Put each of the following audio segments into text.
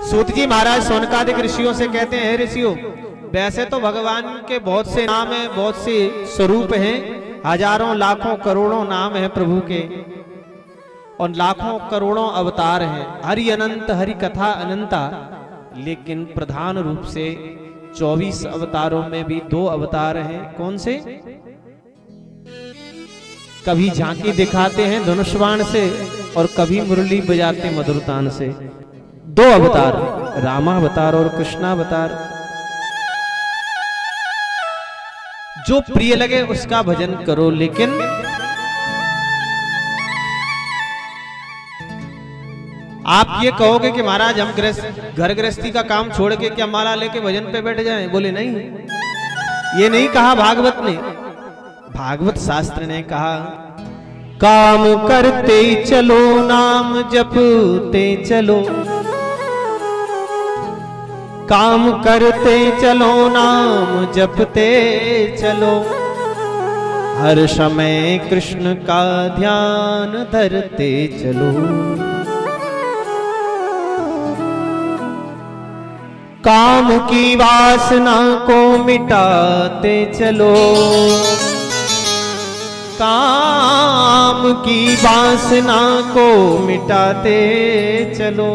सूत जी महाराज सोनकादिक ऋषियों से कहते हैं, ऋषियों वैसे तो भगवान के बहुत से नाम हैं, बहुत से स्वरूप हैं, हजारों लाखों करोड़ों नाम हैं प्रभु के और लाखों करोड़ों अवतार हैं। हरि अनंत, हरि कथा अनंता, लेकिन प्रधान रूप से 24 अवतारों में भी 2 अवतार हैं। कौन से? कभी झांकी दिखाते हैं धनुष्बाण से और कभी मुरली बजाते मधुरतान से। 2 अवतार, रामावतार और कृष्णावतार। जो प्रिय लगे उसका भजन करो, लेकिन आप ये कहोगे कि महाराज हम घर गृहस्थी का काम छोड़ के क्या माला लेके भजन पे बैठ जाएं? बोले नहीं, ये नहीं कहा भागवत ने। भागवत शास्त्र ने कहा काम करते चलो, नाम जपते चलो, काम करते चलो, नाम जपते चलो, हर समय कृष्ण का ध्यान धरते चलो। काम की वासना को मिटाते चलो, काम की वासना को मिटाते चलो,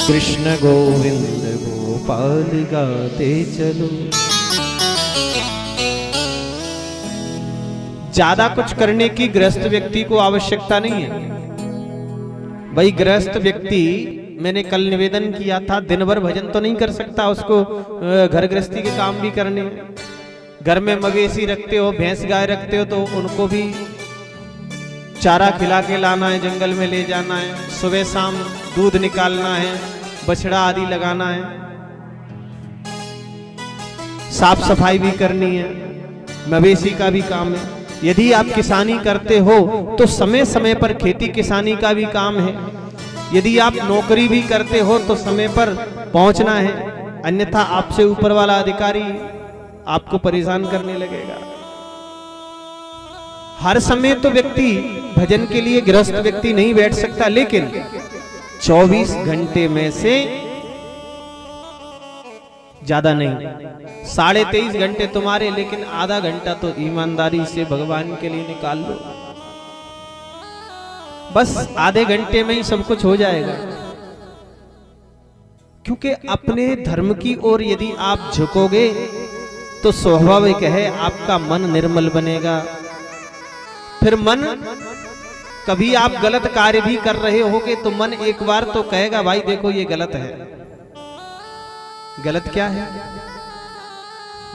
कृष्ण गोविंद गोपाल गाते चलो। ज्यादा कुछ करने की गृहस्थ व्यक्ति को आवश्यकता नहीं है। भाई गृहस्थ व्यक्ति, मैंने कल निवेदन किया था, दिन भर भजन तो नहीं कर सकता, उसको घर गृहस्थी के काम भी करने। घर में मवेशी रखते हो, भैंस गाय रखते हो, तो उनको भी चारा खिला के लाना है, जंगल में ले जाना है, सुबह शाम दूध निकालना है, बछड़ा आदि लगाना है, साफ सफाई भी करनी है, मवेशी का भी काम है। यदि आप किसानी करते हो तो समय समय पर खेती किसानी का भी काम है। यदि आप नौकरी भी करते हो तो समय पर पहुंचना है, अन्यथा आपसे ऊपर वाला अधिकारी आपको परेशान करने लगेगा। हर समय तो व्यक्ति भजन के लिए गृहस्थ व्यक्ति नहीं बैठ सकता, लेकिन 24 घंटे में से ज्यादा नहीं, 23.5 घंटे तुम्हारे, लेकिन आधा घंटा तो ईमानदारी से भगवान के लिए निकाल लो। बस आधे घंटे में ही सब कुछ हो जाएगा। क्योंकि अपने धर्म की ओर यदि आप झुकोगे तो स्वाभाविक है आपका मन निर्मल बनेगा। फिर मन, कभी आप गलत कार्य भी कर रहे होगे तो मन एक बार तो कहेगा भाई देखो ये गलत है। गलत क्या है?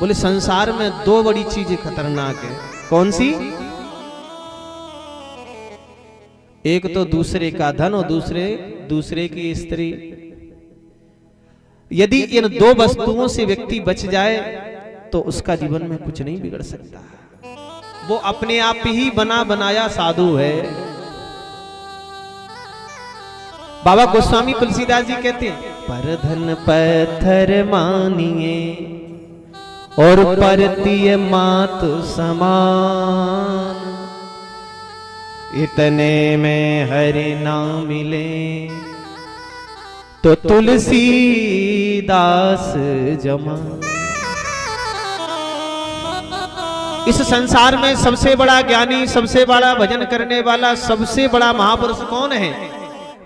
बोले संसार में 2 बड़ी चीजें खतरनाक है। कौन सी? एक तो दूसरे का धन और दूसरे की स्त्री। यदि इन 2 वस्तुओं से व्यक्ति बच जाए तो उसका जीवन में कुछ नहीं बिगड़ सकता। वो अपने आप ही बना बनाया साधु है। बाबा गोस्वामी तुलसीदास जी कहते हैं, पर धन पत्थर मानिए और परतीय मात समान, इतने में हरि ना मिले तो तुलसीदास जमा। इस संसार में सबसे बड़ा ज्ञानी, सबसे बड़ा भजन करने वाला, सबसे बड़ा महापुरुष कौन है?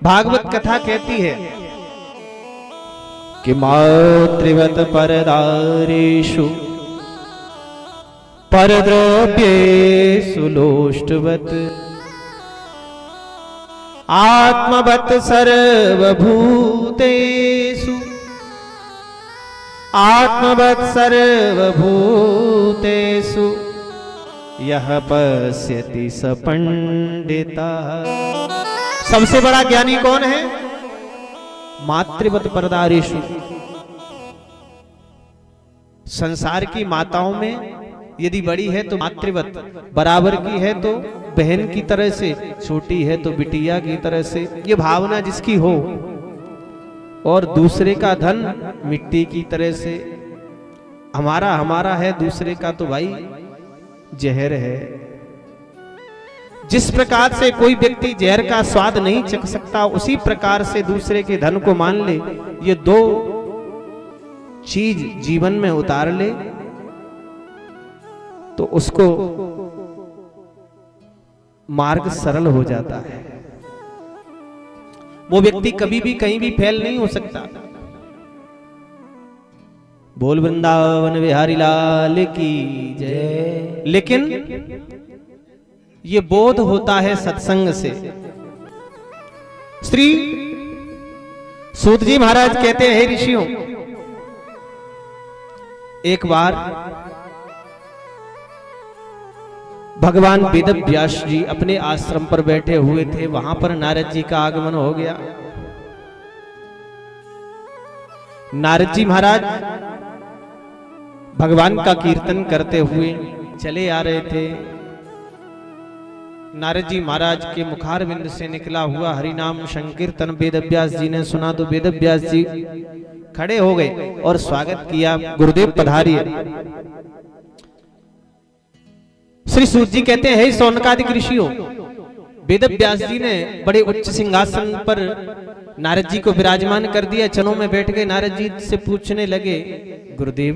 भागवत कथा कहती है कि मातृवत परदारेषु परद्रव्येषु लोष्टवत आत्मवत सर्वभूतेषु, आत्मवत सर्वभूतेषु यह पश्यति स पंडितः। सबसे बड़ा ज्ञानी कौन है? मातृवत परदारेषु। संसार की माताओं में यदि बड़ी है तो मातृवत, बराबर की है तो बहन की तरह से, छोटी है तो बिटिया की तरह से, ये भावना जिसकी हो, और दूसरे का धन मिट्टी की तरह से। हमारा हमारा है, दूसरे का तो भाई जहर है। जिस प्रकार से कोई व्यक्ति जहर का स्वाद नहीं चख सकता, उसी प्रकार से दूसरे के धन को मान ले। ये दो चीज जीवन में उतार ले तो उसको मार्ग सरल हो जाता है। वो व्यक्ति कभी भी कहीं भी फेल नहीं हो सकता। बोल वृंदावन बिहारी लाल की जय। लेकिन ये बोध होता है सत्संग से। श्री सूत जी महाराज कहते हैं, हे ऋषियों, एक बार भगवान वेदव्यास जी अपने आश्रम पर बैठे हुए थे। वहां पर नारद जी का आगमन हो गया। नारद जी महाराज भगवान का कीर्तन करते हुए चले आ रहे थे। नारद जी महाराज के मुखारविंद से निकला हुआ हरिनाम संकीर्तन वेदव्यास जी ने सुना तो वेदव्यास जी खड़े हो गए और स्वागत किया, गुरुदेव पधारिए। श्री सूत जी कहते हैं, हे शौनकादिक ऋषियों, वेदव्यास जी ने बड़े उच्च सिंहासन पर नारद जी को विराजमान कर दिया। चरणों में बैठ गए। नारद जी से पूछने लगे, गुरुदेव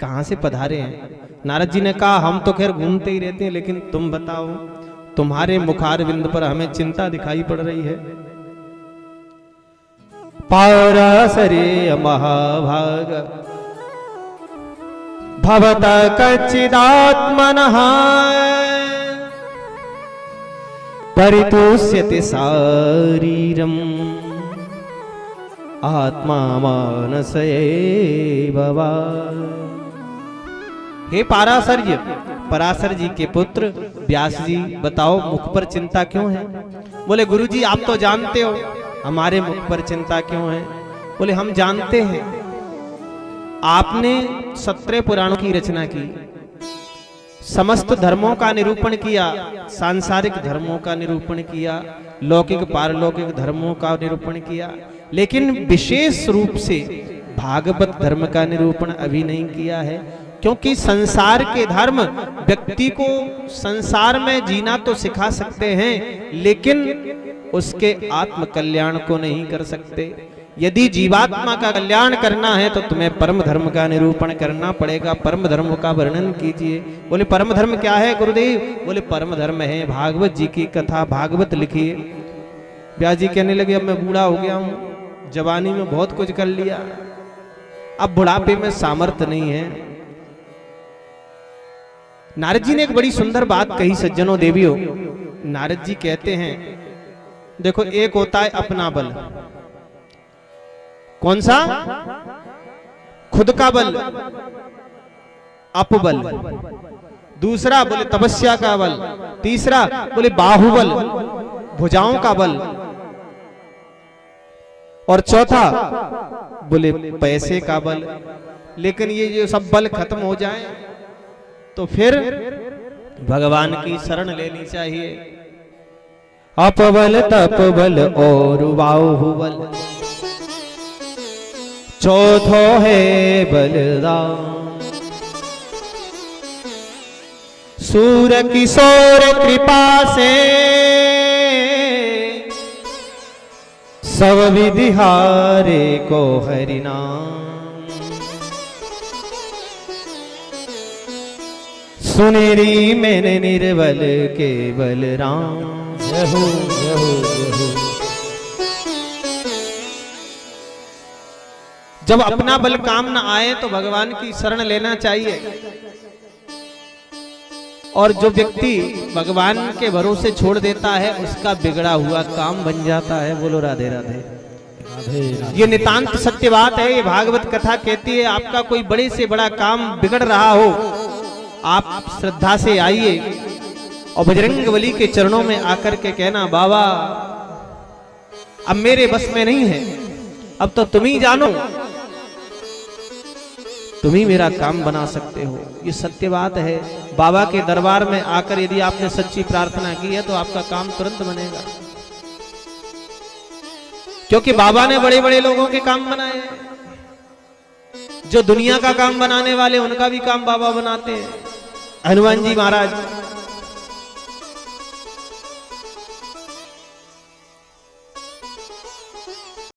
कहां से पधारे हैं? नारद जी ने कहा, हम तो खैर घूमते ही रहते हैं, लेकिन तुम बताओ, तुम्हारे मुखारविंद पर हमें चिंता दिखाई पड़ रही है। पारासरे महाभाग भवत कच्चिदात्मनः परितोष्यते शारीरम आत्मा मानस एव वा। हे पाराशर्य, पराशर जी के पुत्र व्यास जी, बताओ मुख पर चिंता क्यों है? बोले, गुरुजी आप तो जानते हो हमारे मुख पर चिंता क्यों है। बोले, हम जानते हैं, आपने 17 पुराणों की रचना की, समस्त धर्मों का निरूपण किया, सांसारिक धर्मों का निरूपण किया, लौकिक पारलौकिक धर्मों का निरूपण किया, लेकिन विशेष रूप से भागवत धर्म का निरूपण अभी नहीं किया है। क्योंकि संसार के धर्म व्यक्ति को संसार में जीना तो सिखा सकते हैं, लेकिन उसके आत्म कल्याण को नहीं कर सकते। यदि जीवात्मा का कल्याण करना है तो तुम्हें परम धर्म का निरूपण करना पड़ेगा। परम धर्म का वर्णन कीजिए। बोले, परम धर्म क्या है गुरुदेव? बोले, परम धर्म है भागवत जी की कथा, भागवत लिखिए। व्यास जी कहने लगे, अब मैं बूढ़ा हो गया हूं, जवानी में बहुत कुछ कर लिया, अब बुढ़ापे में सामर्थ्य नहीं है। नारद जी ने एक बड़ी सुंदर बात कही, सज्जनों देवियों। नारद जी कहते हैं, देखो, एक होता है अपना बल। कौन सा? खुद का बल, अपबल। दूसरा बोले तपस्या का बल। तीसरा बोले बाहुबल, भुजाओं का बल। और चौथा बोले पैसे का बल। लेकिन ये जो सब बल खत्म हो जाए तो फिर भगवान की शरण लेनी चाहिए। अपबल तपबल और बाहुबल, चौथो है बलराम। सूर किशोर कृपा से सब विधिहारे को हरिनाम। सुनेरी मैंने निर्बल के बलराम। जय हो जय हो जय हो। जब अपना बल काम न आए तो भगवान की शरण लेना चाहिए। और जो व्यक्ति भगवान के भरोसे छोड़ देता है उसका बिगड़ा हुआ काम बन जाता है। बोलो राधे राधे। ये नितांत सत्य बात है। ये भागवत कथा कहती है, आपका कोई बड़े से बड़ा काम बिगड़ रहा हो, आप श्रद्धा से आइए और बजरंगबली के चरणों में आकर के कहना, बाबा अब मेरे बस में नहीं है, अब तो तुम ही जानो, तुम ही मेरा काम बना सकते हो। ये सत्य बात है। बाबा के दरबार में आकर यदि आपने सच्ची प्रार्थना की है तो आपका काम तुरंत बनेगा, क्योंकि बाबा ने बड़े बड़े लोगों के काम बनाए हैं। जो दुनिया का काम बनाने वाले उनका भी काम बाबा बनाते हैं। हनुमान जी महाराज